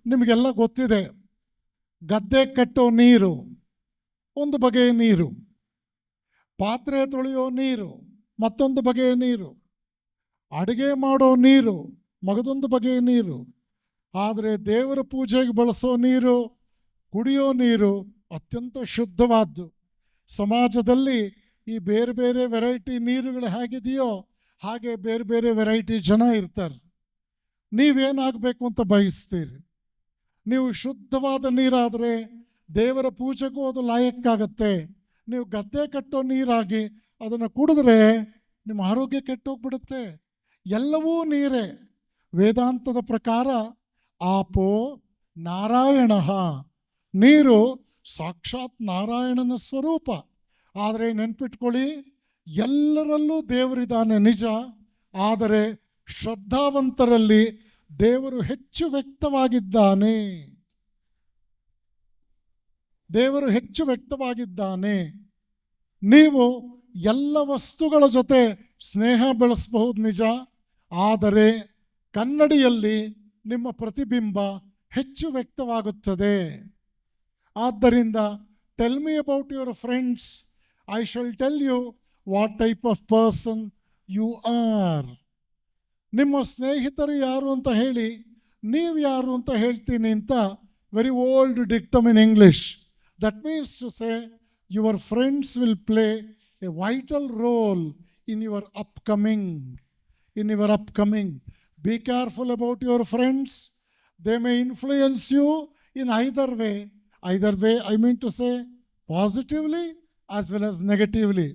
ನಿಮಗೆಲ್ಲ ಗೊತ್ತಿದೆ. ಗದ್ದೆ ಕಟ್ಟೋ ನೀರು ಒಂದು ಬಗೆಯ ನೀರು, ಪಾತ್ರೆ ತೊಳೆಯೋ ನೀರು ಮತ್ತೊಂದು ಬಗೆಯ ನೀರು, ಅಡುಗೆ ಮಾಡೋ ನೀರು ಮಗದೊಂದು ಬಗೆಯ ನೀರು. ಆದರೆ ದೇವರ ಪೂಜೆಗೆ ಬಳಸೋ ನೀರು, ಕುಡಿಯೋ ನೀರು ಅತ್ಯಂತ ಶುದ್ಧವಾದ್ದು. ಸಮಾಜದಲ್ಲಿ ಈ ಬೇರೆ ಬೇರೆ ವೆರೈಟಿ ನೀರುಗಳು ಹೇಗಿದೆಯೋ ಹಾಗೆ ಬೇರೆ ಬೇರೆ ವೆರೈಟಿ ಜನ ಇರ್ತಾರೆ. ನೀವೇನಾಗಬೇಕು ಅಂತ ಬಯಸ್ತೀರಿ? ನೀವು ಶುದ್ಧವಾದ ನೀರಾದರೆ ದೇವರ ಪೂಜೆಗೂ ಅದು ಲಾಯಕ್ಕಾಗತ್ತೆ. ನೀವು ಗದ್ದೆ ಕಟ್ಟೋ ನೀರಾಗಿ ಅದನ್ನು ಕುಡಿದ್ರೆ ನಿಮ್ಮ ಆರೋಗ್ಯ ಕೆಟ್ಟೋಗ್ಬಿಡುತ್ತೆ. ಎಲ್ಲವೂ ನೀರೇ. ವೇದಾಂತದ ಪ್ರಕಾರ ಆಪೋ ನಾರಾಯಣ, ನೀರು ಸಾಕ್ಷಾತ್ ನಾರಾಯಣನ ಸ್ವರೂಪ. ಆದರೆ ನೆನ್ಪಿಟ್ಕೊಳ್ಳಿ, ಎಲ್ಲರಲ್ಲೂ ದೇವರಿದ್ದಾನೆ ನಿಜ, ಆದರೆ ಶ್ರದ್ಧಾವಂತರಲ್ಲಿ ದೇವರು ಹೆಚ್ಚು ವ್ಯಕ್ತವಾಗಿದ್ದಾನೆ. ದೇವರು ಹೆಚ್ಚು ವ್ಯಕ್ತವಾಗಿದ್ದಾನೆ. ನೀವು ಎಲ್ಲ ವಸ್ತುಗಳ ಜೊತೆ ಸ್ನೇಹ ಬೆಳೆಸಬಹುದು ನಿಜ, ಆದರೆ ಕನ್ನಡಿಯಲ್ಲಿ ನಿಮ್ಮ ಪ್ರತಿಬಿಂಬ ಹೆಚ್ಚು ವ್ಯಕ್ತವಾಗುತ್ತದೆ. ಆದ್ದರಿಂದ tell me about your friends, I shall tell you what type of person you are. ನಿಮ್ಮ ಸ್ನೇಹಿತರು ಯಾರು ಅಂತ ಹೇಳಿ, ನೀವು ಯಾರು ಅಂತ ಹೇಳ್ತೀನಿ ಅಂತ very old dictum in English. That means to say your friends will play a vital role in your upcoming. Be careful about your friends. They may influence you in either way. I mean to say positively as well as negatively.